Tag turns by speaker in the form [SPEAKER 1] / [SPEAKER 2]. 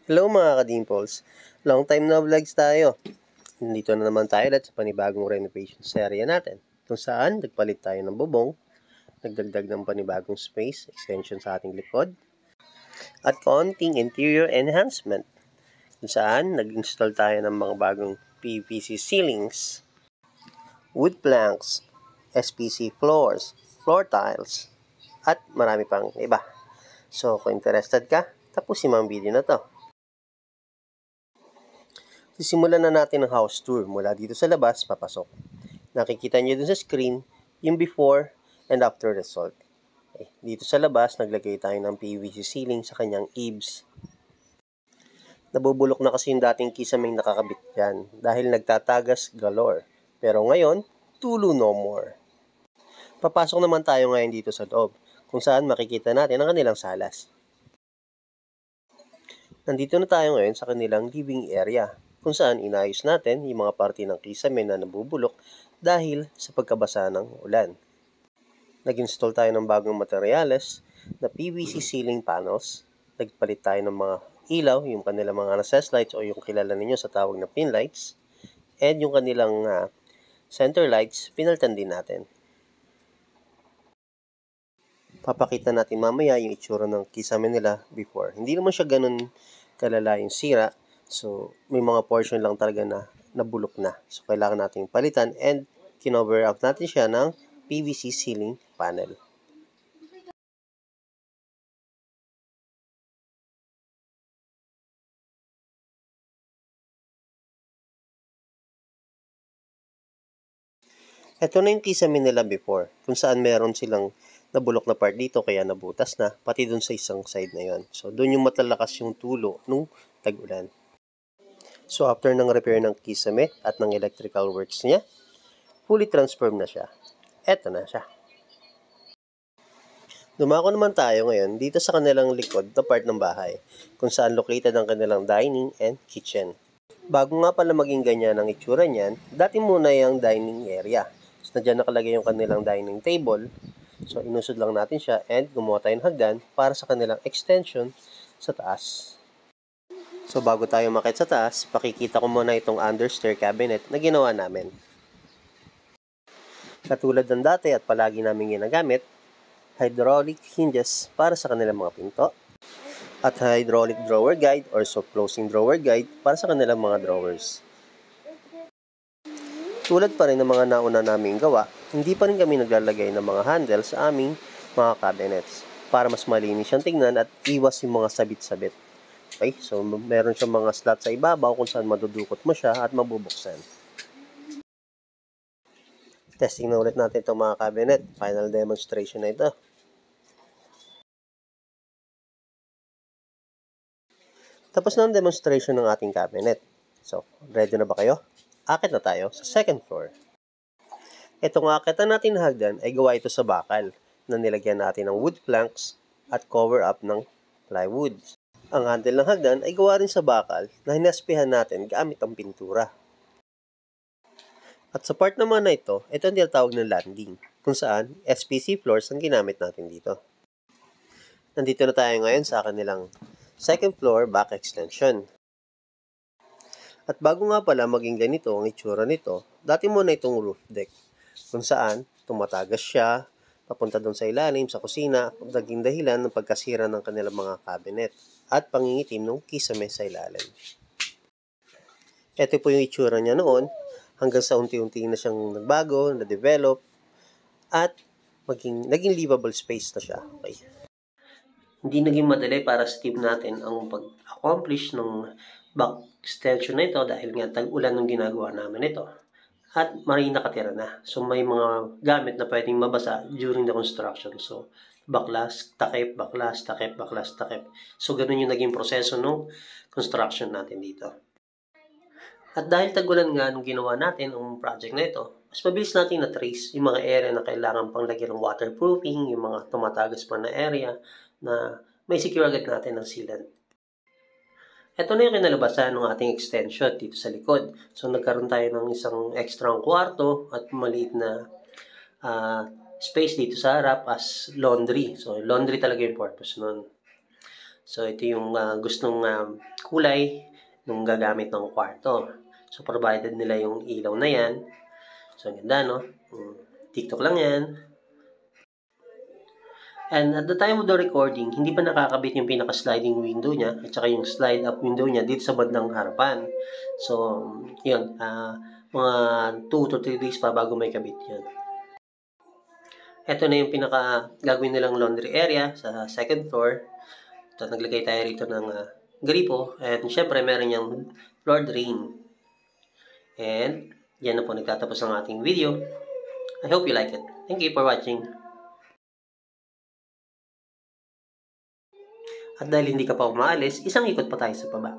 [SPEAKER 1] Hello mga ka-dimples! Long time na vlogs tayo. Nandito na naman tayo ulit sa panibagong renovation serye natin. Kung saan nagpalit tayo ng bubong, nagdagdag ng panibagong space, extension sa ating likod, at konting interior enhancement. Kung saan nag-install tayo ng mga bagong PVC ceilings, wood planks, SPC floors, floor tiles, at marami pang iba. So kung interested ka, tapusin mo ang video na to. Sisimulan na natin ang house tour mula dito sa labas, papasok. Nakikita nyo dun sa screen yung before and after result. Okay. Dito sa labas, naglagay tayo ng PVC ceiling sa kanyang eaves. Nabubulok na kasi yung dating kisaming nakakabit dyan dahil nagtatagas galore. Pero ngayon, tulo no more. Papasok naman tayo ngayon dito sa loob, kung saan makikita natin ang kanilang salas. Nandito na tayo ngayon sa kanilang living area, kung saan inayos natin yung mga parte ng kisame na nabubulok dahil sa pagkabasa ng ulan. Nag-install tayo ng bagong materyales na PVC ceiling panels. Nagpalit tayo ng mga ilaw, yung kanilang mga recess lights o yung kilala ninyo sa tawag na pin lights. And yung kanilang center lights, pinalitan din natin. Papakita natin mamaya yung itsura ng kisame nila before. Hindi naman siya ganun kalala yung sira. So, may mga portion lang talaga na nabulok na. So, kailangan natin palitan and kinover up natin siya ng PVC ceiling panel. Ito na yung kisame nila before, kung saan meron silang nabulok na part dito kaya nabutas na, pati dun sa isang side na yon. So, dun yung matalakas yung tulo nung tag-ulan. So, after ng repair ng kisame at ng electrical works niya, fully transformed na siya. Eto na siya. Dumako naman tayo ngayon dito sa kanilang likod na part ng bahay, kung saan located ang kanilang dining and kitchen. Bago nga pala maging ganyan ang itsura niyan, dati muna yung dining area. So, nandiyan nakalagay yung kanilang dining table. So, inusod lang natin siya and gumawa tayo ng hagdan para sa kanilang extension sa taas. So, bago tayo makit sa taas, pakikita ko muna itong understair cabinet na ginawa namin. Katulad ng dati at palagi namin ginagamit, hydraulic hinges para sa kanilang mga pinto, at hydraulic drawer guide or soft closing drawer guide para sa kanilang mga drawers. Tulad pa rin ng mga nauna naming gawa, hindi pa rin kami naglalagay ng mga handle sa aming mga cabinets para mas malinis siyang tingnan at iwas yung mga sabit-sabit. Okay, so meron siyang mga slot sa ibabaw kung saan madudukot mo siya at mabubuksan. Testing na ulit natin itong mga cabinet. Final demonstration na ito. Tapos na ang demonstration ng ating cabinet. So, ready na ba kayo? Akit na tayo sa second floor. Itong akitan natin na hagdan ay gawa ito sa bakal na nilagyan natin ng wood planks at cover up ng plywood. Ang handle ng hagdan ay gawa rin sa bakal na hinaspihan natin gamit ang pintura. At sa part naman na ito ang tinatawag ng landing, kung saan SPC floors ang ginamit natin dito. Nandito na tayo ngayon sa kanilang second floor back extension. At bago nga pala maging ganito ang itsura nito, dati muna itong roof deck, kung saan tumatagas siya, papunta doon sa ilalim, sa kusina, naging dahilan ng pagkasira ng kanilang mga cabinet at pangingitim ng kisame sa ilalim. Ito po yung itsura niya noon, hanggang sa unti-unti na siyang nagbago, na-develop, at naging livable space na siya. Okay. Hindi naging madali para sa team natin ang pag-accomplish ng back extension na ito dahil nga tag-ulan nung ginagawa namin ito. At may nakatira na. So, may mga gamit na pwedeng mabasa during the construction. So, baklas, takip, baklas, takip, baklas, takip. So, ganun yung naging proseso nung construction natin dito. At dahil tag-ulan nga nung ginawa natin ang project na ito, mas mabilis natin na-trace yung mga area na kailangan pang lagyan ng waterproofing, yung mga tumatagas pa na area na may secure agad natin ng sealant. Ito na yung kinalabasan ng ating extension dito sa likod. So, nagkaroon tayo ng isang extra kwarto at maliit na space dito sa harap as laundry. So, laundry talaga yung purpose nun. So, ito yung gustong kulay nung gagamit ng kwarto. So, provided nila yung ilaw na yan. So, ganda, no? TikTok lang yan. And at the time of the recording, hindi pa nakakabit yung pinaka-sliding window niya at saka yung slide-up window niya dito sa bandang harapan. So, yun. Mga 2 to 3 days pa bago may kabit yun. Ito na yung pinaka-gagawin nilang laundry area sa second floor. So, naglagay tayo rito ng gripo. And syempre, meron yung floor drain. And yan na po nagtatapos ang ating video. I hope you like it. Thank you for watching. At dahil hindi ka pa umaalis, isang ikot pa tayo sa baba.